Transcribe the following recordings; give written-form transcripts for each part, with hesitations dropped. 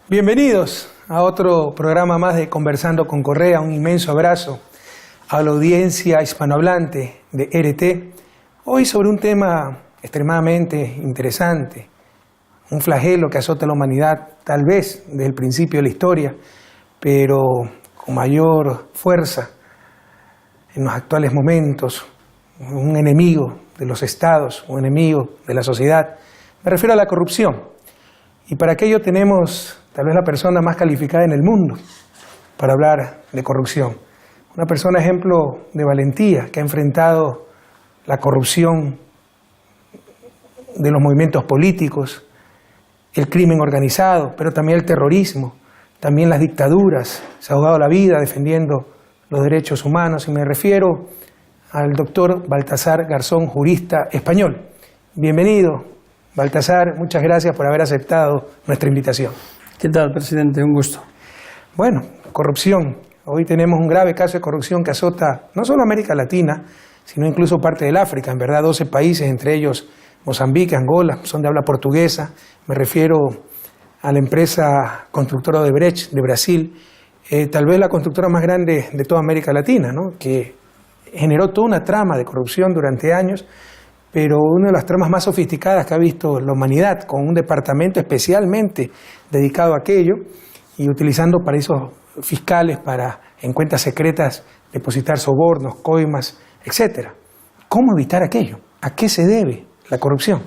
Bienvenidos a otro programa más de Conversando con Correa. Un inmenso abrazo a la audiencia hispanohablante de RT. Hoy sobre un tema extremadamente interesante, un flagelo que azota a la humanidad tal vez desde el principio de la historia, pero con mayor fuerza en los actuales momentos, un enemigo de los estados, un enemigo de la sociedad. Me refiero a la corrupción. Y para aquello tenemos tal vez la persona más calificada en el mundo para hablar de corrupción. Una persona ejemplo de valentía que ha enfrentado la corrupción de los movimientos políticos, el crimen organizado, pero también el terrorismo, también las dictaduras. Se ha jugado la vida defendiendo los derechos humanos y me refiero al doctor Baltasar Garzón, jurista español. Bienvenido, Baltasar, muchas gracias por haber aceptado nuestra invitación. ¿Qué tal, presidente? Un gusto. Bueno, corrupción. Hoy tenemos un grave caso de corrupción que azota no solo América Latina, sino incluso parte del África. En verdad, 12 países, entre ellos Mozambique, Angola, son de habla portuguesa. Me refiero a la empresa constructora Odebrecht de Brasil, tal vez la constructora más grande de toda América Latina, ¿no? Que generó toda una trama de corrupción durante años, pero una de las tramas más sofisticadas que ha visto la humanidad, con un departamento especialmente dedicado a aquello y utilizando paraísos fiscales para, en cuentas secretas, depositar sobornos, coimas, etc. ¿Cómo evitar aquello? ¿A qué se debe la corrupción?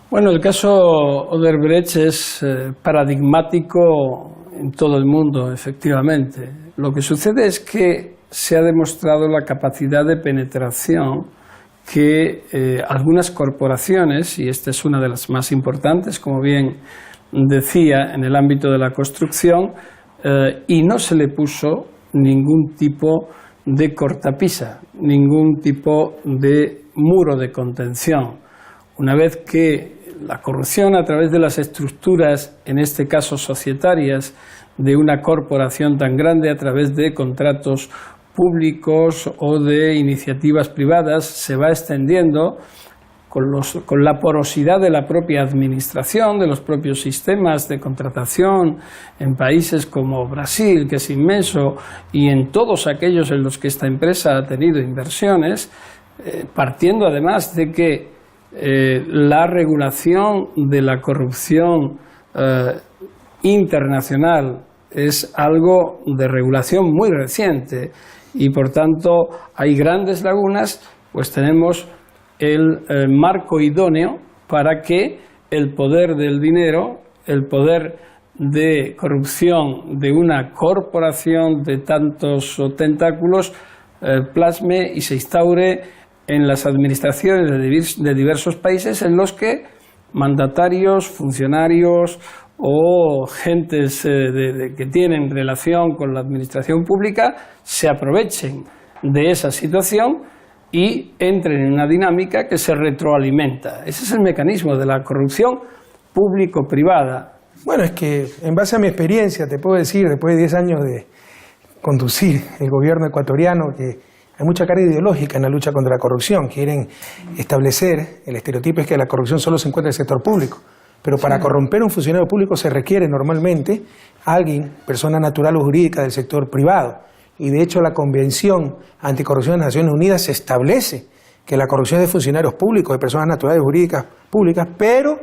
Bueno, el caso Odebrecht es paradigmático en todo el mundo, efectivamente. Lo que sucede es que se ha demostrado la capacidad de penetración que algunas corporaciones, y esta es una de las más importantes, como bien decía, en el ámbito de la construcción, y no se le puso ningún tipo de cortapisa, ningún tipo de muro de contención. Una vez que la corrupción a través de las estructuras, en este caso societarias, de una corporación tan grande a través de contratos públicos o de iniciativas privadas se va extendiendo con la porosidad de la propia administración, de los propios sistemas de contratación en países como Brasil, que es inmenso, y en todos aquellos en los que esta empresa ha tenido inversiones, partiendo además de que la regulación de la corrupción internacional es algo de regulación muy reciente y por tanto hay grandes lagunas, pues tenemos el marco idóneo para que el poder del dinero, el poder de corrupción de una corporación de tantos tentáculos plasme y se instaure en las administraciones de diversos países en los que mandatarios, funcionarios o gentes que tienen relación con la administración pública se aprovechen de esa situación y entren en una dinámica que se retroalimenta. Ese es el mecanismo de la corrupción público-privada. Bueno, es que en base a mi experiencia te puedo decir, después de 10 años de conducir el gobierno ecuatoriano, que hay mucha carga ideológica en la lucha contra la corrupción. Quieren establecer, el estereotipo es que la corrupción solo se encuentra en el sector público. Pero para corromper a un funcionario público se requiere normalmente alguien, persona natural o jurídica del sector privado. Y de hecho la Convención Anticorrupción de las Naciones Unidas se establece que la corrupción es de funcionarios públicos, de personas naturales o jurídicas públicas, pero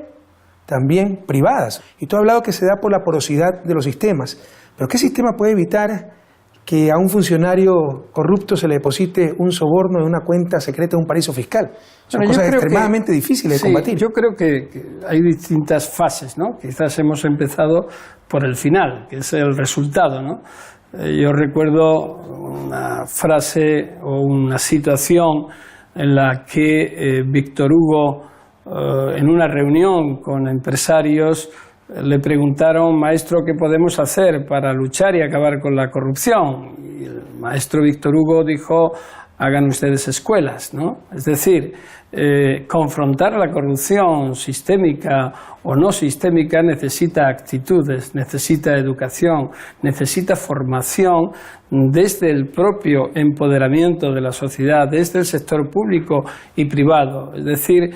también privadas. Y tú has hablado que se da por la porosidad de los sistemas. Pero ¿qué sistema puede evitar que a un funcionario corrupto se le deposite un soborno en una cuenta secreta de un paraíso fiscal? Son cosas extremadamente difíciles de combatir. Yo creo que hay distintas fases, ¿no? Quizás hemos empezado por el final, que es el resultado, ¿no? Yo recuerdo una frase o una situación en la que Víctor Hugo, en una reunión con empresarios, le preguntaron: maestro, ¿qué podemos hacer para luchar y acabar con la corrupción? Y el maestro Víctor Hugo dijo: hagan ustedes escuelas, ¿no? Es decir, confrontar la corrupción sistémica o no sistémica necesita actitudes, necesita educación, necesita formación desde el propio empoderamiento de la sociedad, desde el sector público y privado. Es decir,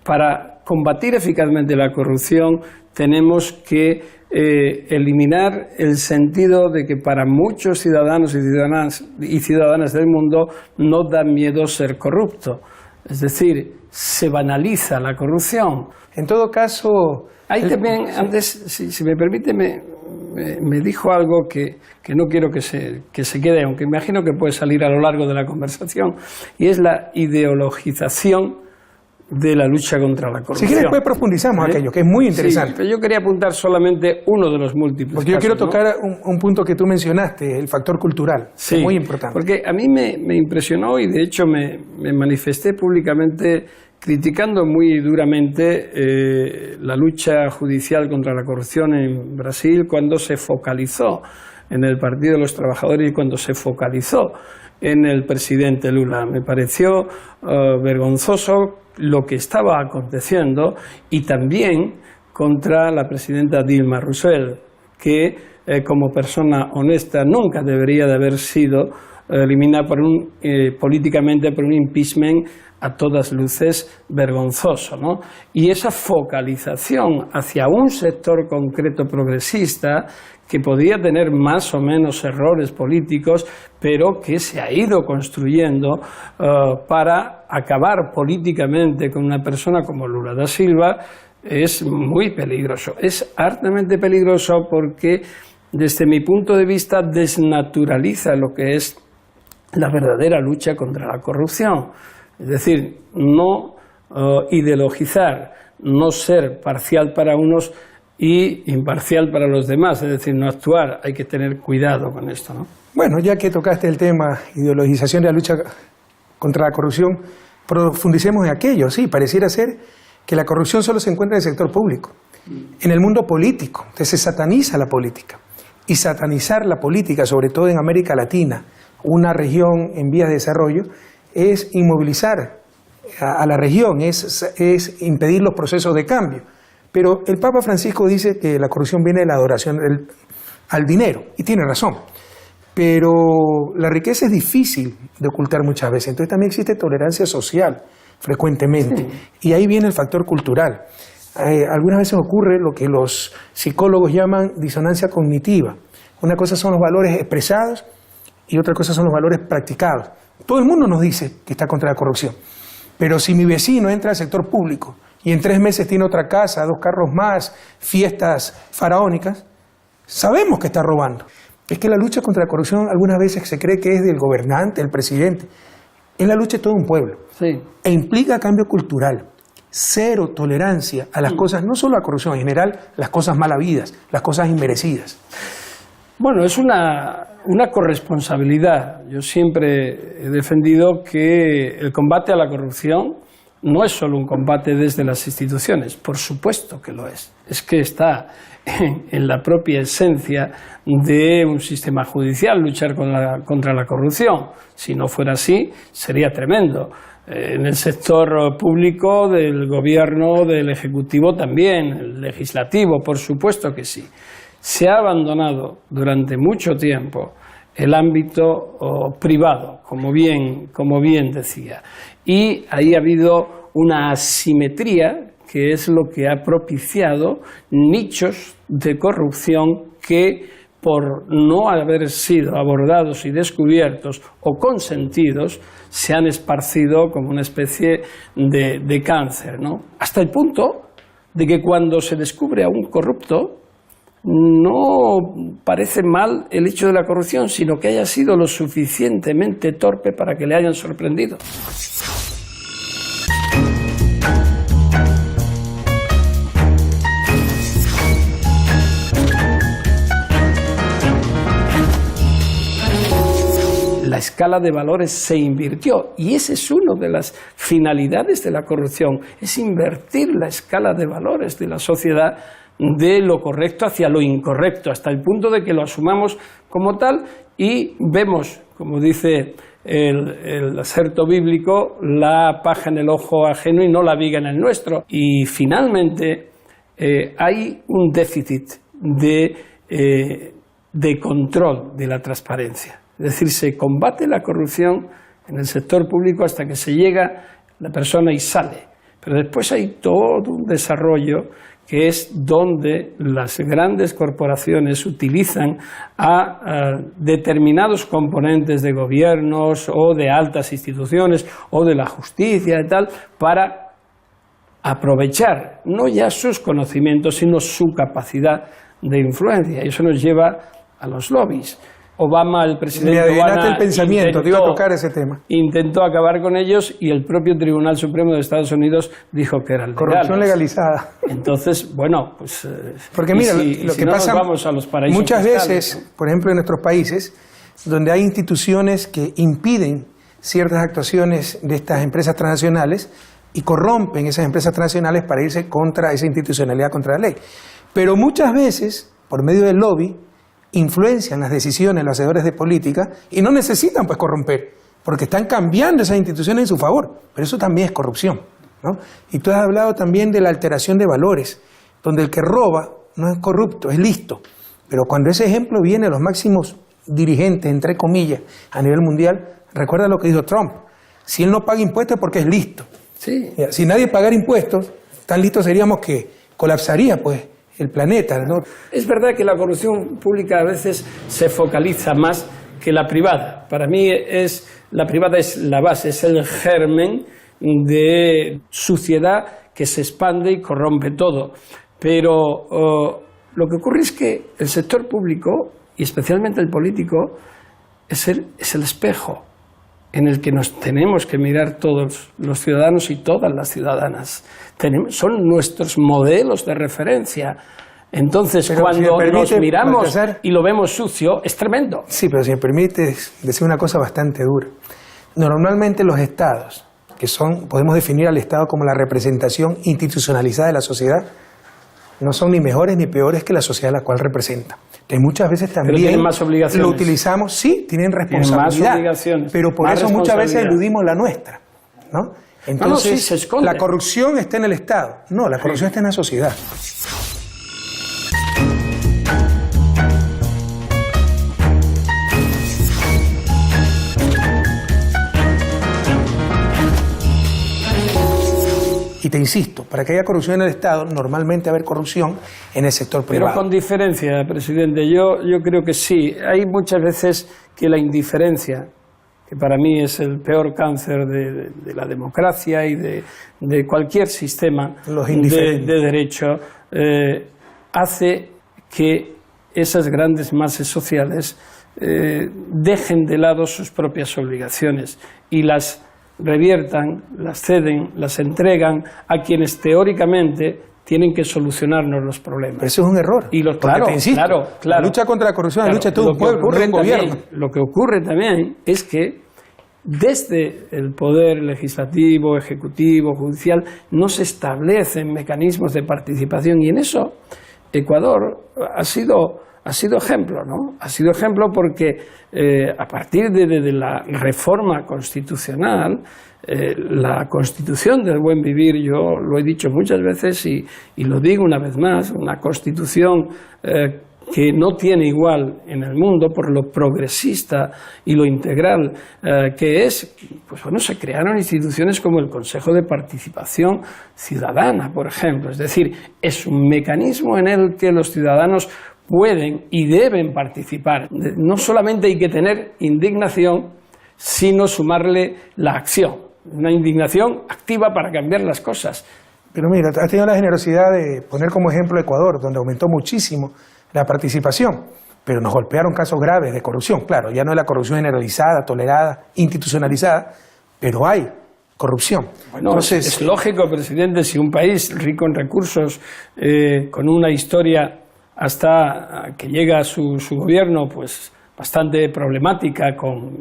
para combatir eficazmente la corrupción tenemos que eliminar el sentido de que para muchos ciudadanos y ciudadanas del mundo no da miedo ser corrupto. Es decir, se banaliza la corrupción. En todo caso... Ahí también, antes, si me permite, me dijo algo que no quiero que se quede, aunque imagino que puede salir a lo largo de la conversación, y es la ideologización de la lucha contra la corrupción. Si quieres, después profundizamos aquello, que es muy interesante. Sí, pero yo quería apuntar solamente uno de los múltiples porque yo casos, quiero tocar un punto que tú mencionaste, el factor cultural, sí, que es muy importante. Porque a mí me impresionó y de hecho me manifesté públicamente criticando muy duramente la lucha judicial contra la corrupción en Brasil cuando se focalizó en el Partido de los Trabajadores y cuando se focalizó en el presidente Lula. Me pareció vergonzoso lo que estaba aconteciendo y también contra la presidenta Dilma Rousseff, que como persona honesta nunca debería de haber sido eliminada políticamente por un impeachment a todas luces vergonzoso, ¿no? Y esa focalización hacia un sector concreto progresista que podía tener más o menos errores políticos, pero que se ha ido construyendo para acabar políticamente con una persona como Lula da Silva, es muy peligroso. Es hartamente peligroso porque, desde mi punto de vista, desnaturaliza lo que es la verdadera lucha contra la corrupción. Es decir, no ideologizar, no ser parcial para unos y imparcial para los demás, es decir, no actuar. Hay que tener cuidado con esto, ¿no? Bueno, ya que tocaste el tema ideologización de la lucha contra la corrupción, profundicemos en aquello. Sí, pareciera ser que la corrupción solo se encuentra en el sector público, en el mundo político. Entonces se sataniza la política. Y satanizar la política, sobre todo en América Latina, una región en vías de desarrollo, es inmovilizar a la región, es impedir los procesos de cambio. Pero el Papa Francisco dice que la corrupción viene de la adoración al dinero, y tiene razón. Pero la riqueza es difícil de ocultar muchas veces, entonces también existe tolerancia social frecuentemente, sí. Y ahí viene el factor cultural. Algunas veces ocurre lo que los psicólogos llaman disonancia cognitiva. Una cosa son los valores expresados y otra cosa son los valores practicados. Todo el mundo nos dice que está contra la corrupción, pero si mi vecino entra al sector público y en 3 meses tiene otra casa, 2 carros más, fiestas faraónicas, sabemos que está robando. Es que la lucha contra la corrupción algunas veces se cree que es del gobernante, del presidente. Es la lucha de todo un pueblo. Sí. E implica cambio cultural. Cero tolerancia a las cosas, no solo a la corrupción, en general, las cosas mal habidas, las cosas inmerecidas. Bueno, es una corresponsabilidad. Yo siempre he defendido que el combate a la corrupción no es solo un combate desde las instituciones, por supuesto que lo es. Es que está en la propia esencia de un sistema judicial luchar contra la corrupción. Si no fuera así, sería tremendo. En el sector público, del gobierno, del ejecutivo también, el legislativo, por supuesto que sí. Se ha abandonado durante mucho tiempo el ámbito privado, como bien decía. Y ahí ha habido una asimetría que es lo que ha propiciado nichos de corrupción que, por no haber sido abordados y descubiertos o consentidos, se han esparcido como una especie de cáncer, ¿no? Hasta el punto de que cuando se descubre a un corrupto, no parece mal el hecho de la corrupción, sino que haya sido lo suficientemente torpe para que le hayan sorprendido. La escala de valores se invirtió y esa es una de las finalidades de la corrupción, es invertir la escala de valores de la sociedad de lo correcto hacia lo incorrecto, hasta el punto de que lo asumamos como tal y vemos, como dice el aserto bíblico, la paja en el ojo ajeno y no la viga en el nuestro. Y finalmente hay un déficit de control de la transparencia. Es decir, se combate la corrupción en el sector público hasta que se llega la persona y sale. Pero después hay todo un desarrollo que es donde las grandes corporaciones utilizan a determinados componentes de gobiernos o de altas instituciones o de la justicia y tal para aprovechar no ya sus conocimientos sino su capacidad de influencia, y eso nos lleva a los lobbies. Obama, el presidente Obama, el pensamiento, te iba a tocar ese tema. Intentó acabar con ellos y el propio Tribunal Supremo de Estados Unidos dijo que eran legales. Corrupción legalizada. Entonces, bueno, pues... Porque mira, lo que pasa vamos a los paraísos muchas fiscales, veces, ¿no? por ejemplo en nuestros países, donde hay instituciones que impiden ciertas actuaciones de estas empresas transnacionales y corrompen esas empresas transnacionales para irse contra esa institucionalidad, contra la ley. Pero muchas veces, por medio del lobby, influencian las decisiones de los hacedores de política y no necesitan pues corromper, porque están cambiando esas instituciones en su favor. Pero eso también es corrupción, ¿no? Y tú has hablado también de la alteración de valores, donde el que roba no es corrupto, es listo. Pero cuando ese ejemplo viene a los máximos dirigentes, entre comillas, a nivel mundial, recuerda lo que dijo Trump: si él no paga impuestos es porque es listo. Sí. Si nadie pagara impuestos, tan listos seríamos que colapsaría pues el planeta, ¿no? Es verdad que la corrupción pública a veces se focaliza más que la privada. Para mí la privada es la base, es el germen de suciedad que se expande y corrompe todo. Pero lo que ocurre es que el sector público, y especialmente el político, es el espejo en el que nos tenemos que mirar todos los ciudadanos y todas las ciudadanas. Son nuestros modelos de referencia. Entonces, pero cuando nos miramos y lo vemos sucio, es tremendo. Sí, pero si me permites decir una cosa bastante dura. Normalmente los estados, que podemos definir al estado como la representación institucionalizada de la sociedad, no son ni mejores ni peores que la sociedad a la cual representa. Que muchas veces también tienen más obligaciones. Lo utilizamos, sí, tienen responsabilidad, tienen más obligaciones, pero por eso muchas veces eludimos la nuestra, ¿no? Entonces, sí, se esconde. La corrupción está en el Estado. No, la corrupción está en la sociedad. Y te insisto, para que haya corrupción en el Estado, normalmente va a haber corrupción en el sector privado. Pero con diferencia, presidente. Yo creo que sí. Hay muchas veces que la indiferencia, que para mí es el peor cáncer de la democracia y de cualquier sistema de derecho, hace que esas grandes masas sociales dejen de lado sus propias obligaciones y las reviertan, las ceden, las entregan a quienes teóricamente tienen que solucionarnos los problemas. Pero eso es un error. Y claro, claro. La lucha contra la corrupción es la lucha de todo un pueblo, no de un gobierno. Lo que ocurre también es que desde el poder legislativo, ejecutivo, judicial, no se establecen mecanismos de participación, y en eso Ecuador ha sido ejemplo, ¿no? Ha sido ejemplo porque a partir de la reforma constitucional, la Constitución del buen vivir, yo lo he dicho muchas veces y lo digo una vez más, una Constitución que no tiene igual en el mundo por lo progresista y lo integral que es, pues bueno, se crearon instituciones como el Consejo de Participación Ciudadana, por ejemplo. Es decir, es un mecanismo en el que los ciudadanos pueden y deben participar. No solamente hay que tener indignación, sino sumarle la acción. Una indignación activa para cambiar las cosas. Pero mira, has tenido la generosidad de poner como ejemplo Ecuador, donde aumentó muchísimo la participación, pero nos golpearon casos graves de corrupción. Claro, ya no es la corrupción generalizada, tolerada, institucionalizada, pero hay corrupción. Bueno, entonces, es lógico, presidente, si un país rico en recursos, con una historia hasta que llega su gobierno, pues bastante problemática, con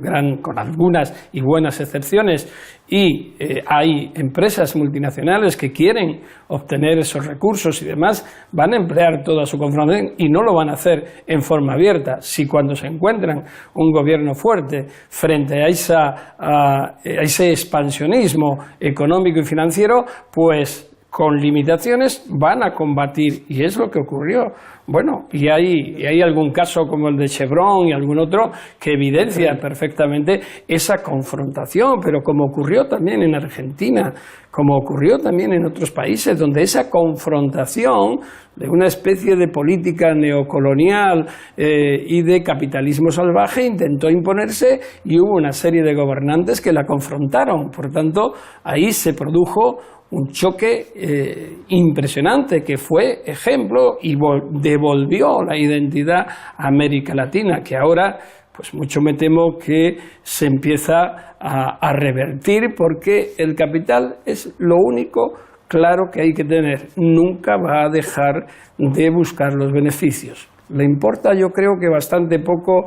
algunas y buenas excepciones, y hay empresas multinacionales que quieren obtener esos recursos y demás, van a emplear toda su confrontación y no lo van a hacer en forma abierta. Si cuando se encuentran un gobierno fuerte frente a ese expansionismo económico y financiero, pues con limitaciones van a combatir, y es lo que ocurrió. Bueno, y hay algún caso como el de Chevron y algún otro que evidencia perfectamente esa confrontación, pero como ocurrió también en Argentina, como ocurrió también en otros países, donde esa confrontación de una especie de política neocolonial y de capitalismo salvaje intentó imponerse, y hubo una serie de gobernantes que la confrontaron. Por tanto, ahí se produjo un choque impresionante que fue ejemplo y devolvió la identidad a América Latina, que ahora, pues mucho me temo que se empieza a revertir, porque el capital es lo único claro que hay que tener. Nunca va a dejar de buscar los beneficios. Le importa, yo creo que bastante poco,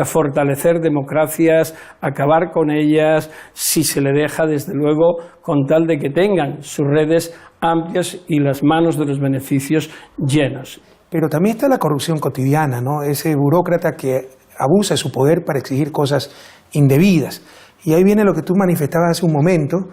fortalecer democracias, acabar con ellas, si se le deja, desde luego, con tal de que tengan sus redes amplias y las manos de los beneficios llenas. Pero también está la corrupción cotidiana, ¿no? Ese burócrata que abusa de su poder para exigir cosas indebidas. Y ahí viene lo que tú manifestabas hace un momento,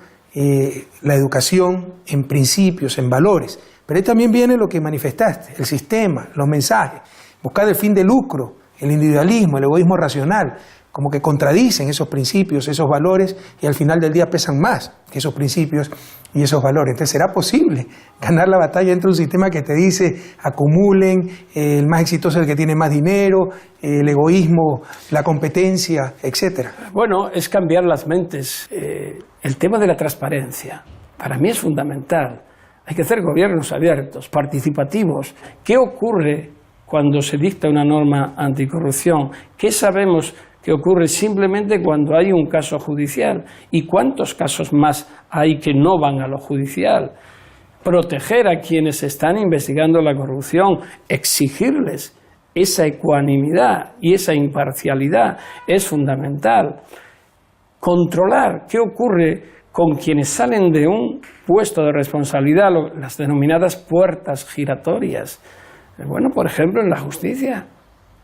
la educación en principios, en valores. Pero ahí también viene lo que manifestaste, el sistema, los mensajes, buscar el fin de lucro, el individualismo, el egoísmo racional, como que contradicen esos principios, esos valores, y al final del día pesan más que esos principios y esos valores. Entonces, ¿será posible ganar la batalla dentro de un sistema que te dice acumulen, el más exitoso es el que tiene más dinero, el egoísmo, la competencia, etcétera? Bueno, es cambiar las mentes. El tema de la transparencia, para mí es fundamental. Hay que hacer gobiernos abiertos, participativos. ¿Qué ocurre cuando se dicta una norma anticorrupción? ¿Qué sabemos que ocurre simplemente cuando hay un caso judicial? ¿Y cuántos casos más hay que no van a lo judicial? Proteger a quienes están investigando la corrupción, exigirles esa ecuanimidad y esa imparcialidad es fundamental. Controlar qué ocurre con quienes salen de un puesto de responsabilidad, las denominadas puertas giratorias. Bueno, por ejemplo, en la justicia.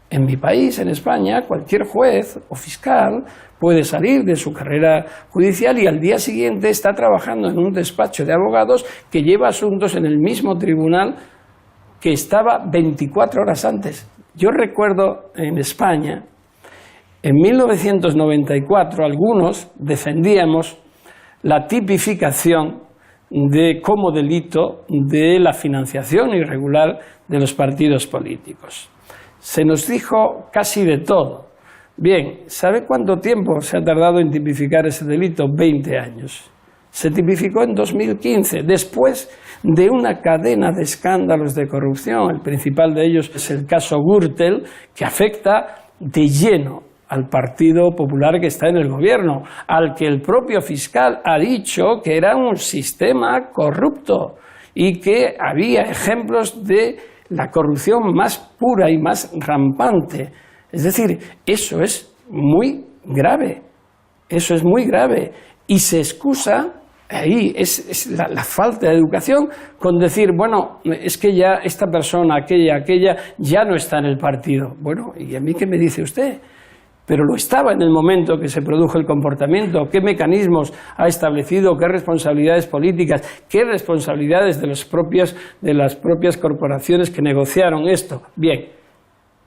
En mi país, en España, cualquier juez o fiscal puede salir de su carrera judicial y al día siguiente está trabajando en un despacho de abogados que lleva asuntos en el mismo tribunal que estaba 24 horas antes. Yo recuerdo en España, en 1994, algunos defendíamos la tipificación como delito de la financiación irregular de los partidos políticos. Se nos dijo casi de todo. Bien, ¿sabe cuánto tiempo se ha tardado en tipificar ese delito? 20 años. Se tipificó en 2015, después de una cadena de escándalos de corrupción. El principal de ellos es el caso Gürtel, que afecta de lleno al Partido Popular que está en el gobierno, al que el propio fiscal ha dicho que era un sistema corrupto y que había ejemplos de la corrupción más pura y más rampante. Es decir, eso es muy grave, eso es muy grave, y se excusa, ahí es la falta de educación, con decir, bueno, es que ya esta persona, aquella, ya no está en el partido. Bueno, ¿y a mí qué me dice usted? Pero lo estaba en el momento que se produjo el comportamiento. ¿Qué mecanismos ha establecido? ¿Qué responsabilidades políticas? ¿Qué responsabilidades de las propias corporaciones que negociaron esto? Bien,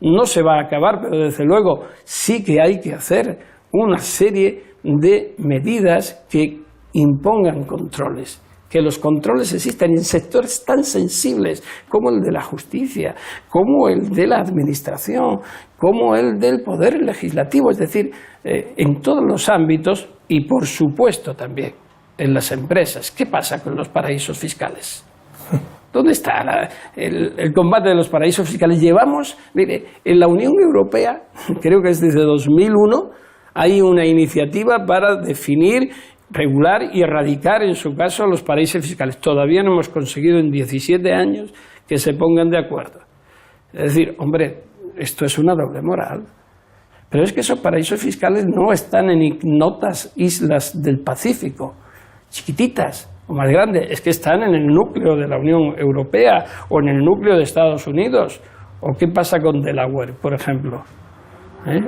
no se va a acabar, pero desde luego sí que hay que hacer una serie de medidas que impongan controles. Que los controles existan en sectores tan sensibles como el de la justicia, como el de la administración, como el del poder legislativo, es decir, en todos los ámbitos y, por supuesto, también en las empresas. ¿Qué pasa con los paraísos fiscales? ¿Dónde está el combate de los paraísos fiscales? Llevamos, mire, en la Unión Europea, creo que es desde 2001, hay una iniciativa para definir, regular y erradicar, en su caso, los paraísos fiscales. Todavía no hemos conseguido en 17 años que se pongan de acuerdo. Es decir, hombre, esto es una doble moral. Pero es que esos paraísos fiscales no están en ignotas islas del Pacífico, chiquititas o más grandes, es que están en el núcleo de la Unión Europea o en el núcleo de Estados Unidos. ¿O qué pasa con Delaware, por ejemplo?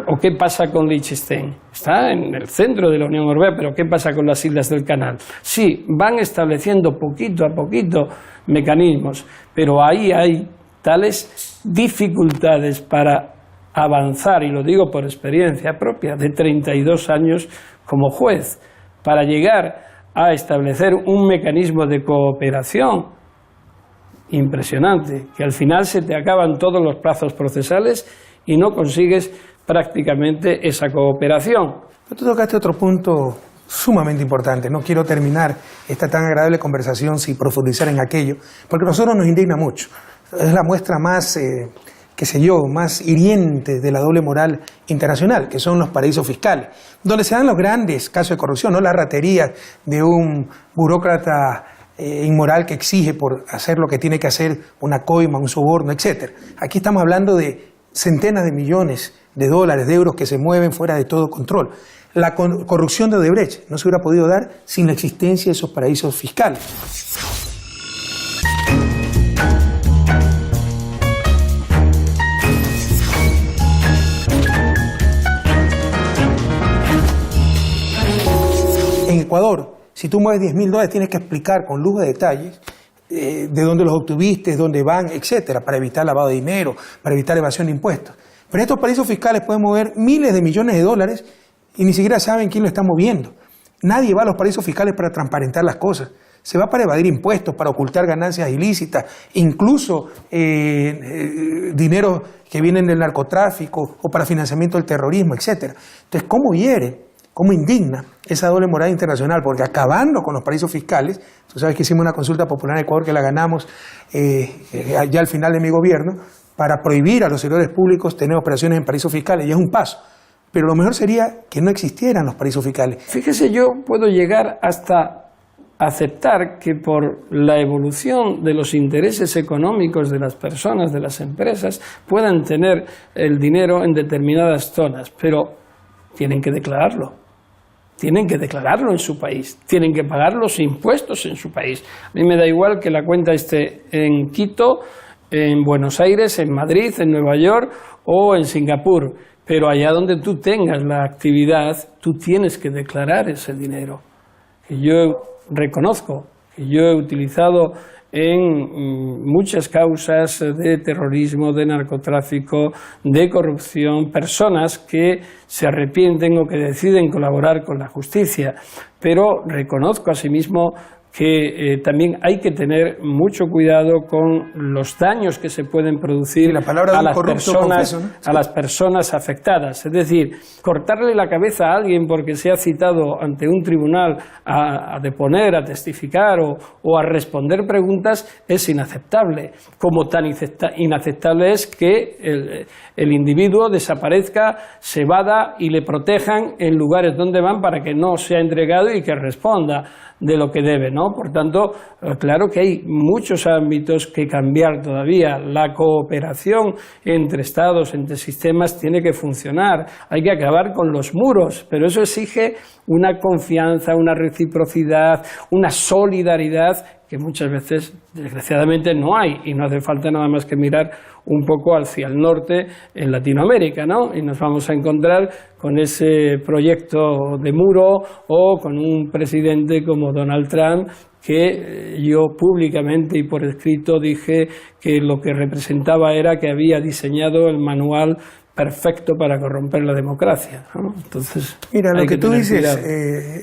¿O qué pasa con Liechtenstein? Está en el centro de la Unión Europea, pero ¿qué pasa con las islas del Canal? Sí, van estableciendo poquito a poquito mecanismos, pero ahí hay tales dificultades para avanzar, y lo digo por experiencia propia, de 32 años como juez, para llegar a establecer un mecanismo de cooperación impresionante, que al final se te acaban todos los plazos procesales y no consigues prácticamente esa cooperación. Tú tocaste otro punto sumamente importante. No quiero terminar esta tan agradable conversación sin profundizar en aquello, porque a nosotros nos indigna mucho. Es la muestra más, más hiriente de la doble moral internacional, que son los paraísos fiscales, donde se dan los grandes casos de corrupción, no la ratería de un burócrata inmoral que exige por hacer lo que tiene que hacer una coima, un soborno, etc. Aquí estamos hablando de centenas de millones de dólares, de euros que se mueven fuera de todo control. La corrupción de Odebrecht no se hubiera podido dar sin la existencia de esos paraísos fiscales. En Ecuador, si tú mueves $10.000, tienes que explicar con lujo de detalles de dónde los obtuviste, dónde van, etcétera, para evitar lavado de dinero, para evitar evasión de impuestos. Pero estos paraísos fiscales pueden mover miles de millones de dólares y ni siquiera saben quién lo está moviendo. Nadie va a los paraísos fiscales para transparentar las cosas. Se va para evadir impuestos, para ocultar ganancias ilícitas, incluso dinero que vienen del narcotráfico o para financiamiento del terrorismo, etcétera. Entonces, ¿cómo hiere? ¿Cómo indigna esa doble moral internacional? Porque acabando con los paraísos fiscales, tú sabes que hicimos una consulta popular en Ecuador que la ganamos ya al final de mi gobierno, para prohibir a los servidores públicos tener operaciones en paraísos fiscales, y es un paso. Pero lo mejor sería que no existieran los paraísos fiscales. Fíjese, yo puedo llegar hasta aceptar que por la evolución de los intereses económicos de las personas, de las empresas, puedan tener el dinero en determinadas zonas, pero tienen que declararlo. Tienen que declararlo en su país, tienen que pagar los impuestos en su país. A mí me da igual que la cuenta esté en Quito, en Buenos Aires, en Madrid, en Nueva York o en Singapur, pero allá donde tú tengas la actividad, tú tienes que declarar ese dinero. Que yo reconozco que yo he utilizado en muchas causas de terrorismo, de narcotráfico, de corrupción, personas que se arrepienten o que deciden colaborar con la justicia, pero reconozco asimismo que también hay que tener mucho cuidado con los daños que se pueden producir a las personas afectadas. Es decir, cortarle la cabeza a alguien porque se ha citado ante un tribunal a deponer, a testificar o a responder preguntas es inaceptable. Como tan inaceptable es que el individuo desaparezca, se evada y le protejan en lugares donde van para que no sea entregado y que responda de lo que debe, ¿no? Por tanto, claro que hay muchos ámbitos que cambiar todavía. La cooperación entre estados, entre sistemas, tiene que funcionar. Hay que acabar con los muros, pero eso exige una confianza, una reciprocidad, una solidaridad que muchas veces, desgraciadamente, no hay, y no hace falta nada más que mirar un poco hacia el norte en Latinoamérica, ¿no? Y nos vamos a encontrar con ese proyecto de muro o con un presidente como Donald Trump, que yo públicamente y por escrito dije que lo que representaba era que había diseñado el manual perfecto para corromper la democracia, ¿no? Entonces, mira, lo que tú dices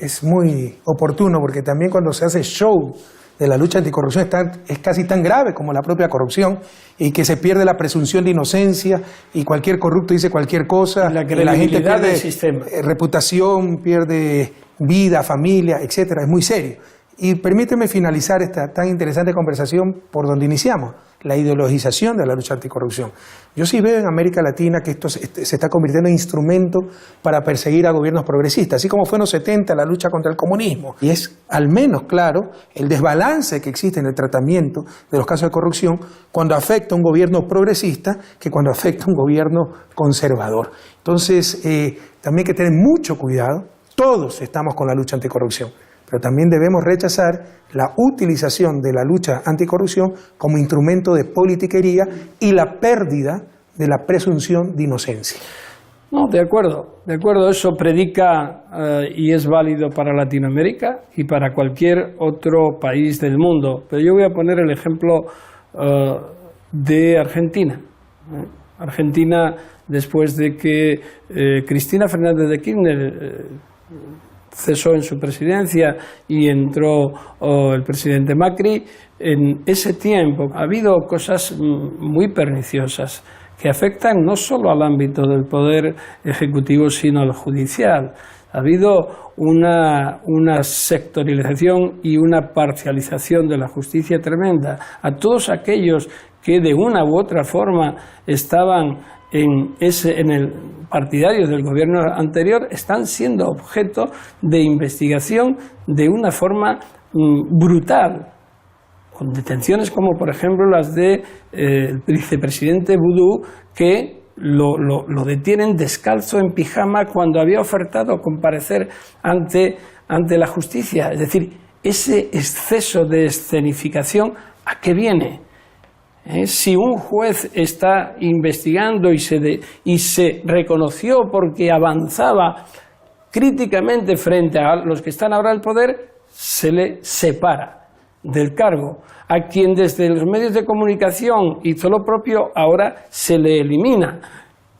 es muy oportuno, porque también cuando se hace show de la lucha anticorrupción es casi tan grave como la propia corrupción, y que se pierde la presunción de inocencia y cualquier corrupto dice cualquier cosa, la gente pierde reputación, pierde vida, familia, etcétera. Es muy serio. Y permíteme finalizar esta tan interesante conversación por donde iniciamos, la ideologización de la lucha anticorrupción. Yo sí veo en América Latina que esto se está convirtiendo en instrumento para perseguir a gobiernos progresistas, así como fue en los 70 la lucha contra el comunismo. Y es al menos claro el desbalance que existe en el tratamiento de los casos de corrupción cuando afecta a un gobierno progresista que cuando afecta a un gobierno conservador. Entonces, también hay que tener mucho cuidado. Todos estamos con la lucha anticorrupción, pero también debemos rechazar la utilización de la lucha anticorrupción como instrumento de politiquería y la pérdida de la presunción de inocencia. No, de acuerdo, eso predica y es válido para Latinoamérica y para cualquier otro país del mundo. Pero yo voy a poner el ejemplo de Argentina. Argentina, después de que Cristina Fernández de Kirchner cesó en su presidencia y entró el presidente Macri, en ese tiempo ha habido cosas muy perniciosas que afectan no solo al ámbito del poder ejecutivo, sino al judicial. Ha habido una sectorialización y una parcialización de la justicia tremenda. A todos aquellos que de una u otra forma estaban en el partidarios del gobierno anterior están siendo objeto de investigación de una forma brutal, con detenciones como por ejemplo las del vicepresidente Boudou, que lo detienen descalzo en pijama cuando había ofertado comparecer ante la justicia. Es decir, ese exceso de escenificación, ¿a qué viene? Si un juez está investigando y se reconoció porque avanzaba críticamente frente a los que están ahora en el poder, se le separa del cargo. A quien desde los medios de comunicación hizo lo propio, ahora se le elimina.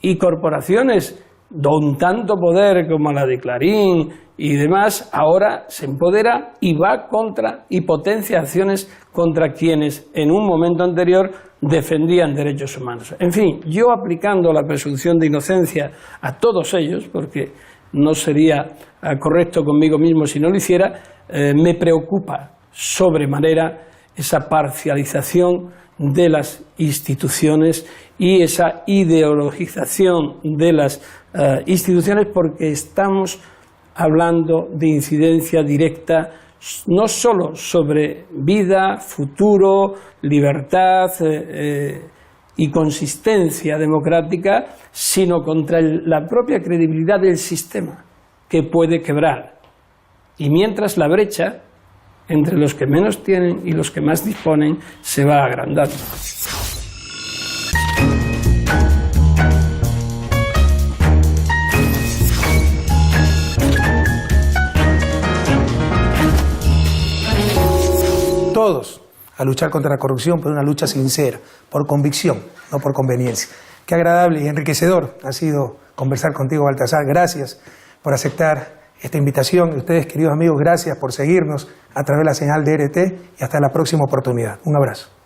Y corporaciones con tanto poder como la de Clarín y demás, ahora se empodera y va contra y potencia acciones contra quienes en un momento anterior defendían derechos humanos. En fin, yo aplicando la presunción de inocencia a todos ellos, porque no sería correcto conmigo mismo si no lo hiciera, me preocupa sobremanera esa parcialización de las instituciones y esa ideologización de las instituciones, porque estamos hablando de incidencia directa no solo sobre vida, futuro, libertad y consistencia democrática, sino contra la propia credibilidad del sistema, que puede quebrar. Y mientras la brecha entre los que menos tienen y los que más disponen se va agrandando. Todos a luchar contra la corrupción, pero una lucha sincera, por convicción, no por conveniencia. Qué agradable y enriquecedor ha sido conversar contigo, Baltasar. Gracias por aceptar esta invitación. Y ustedes, queridos amigos, gracias por seguirnos a través de la señal de RT y hasta la próxima oportunidad. Un abrazo.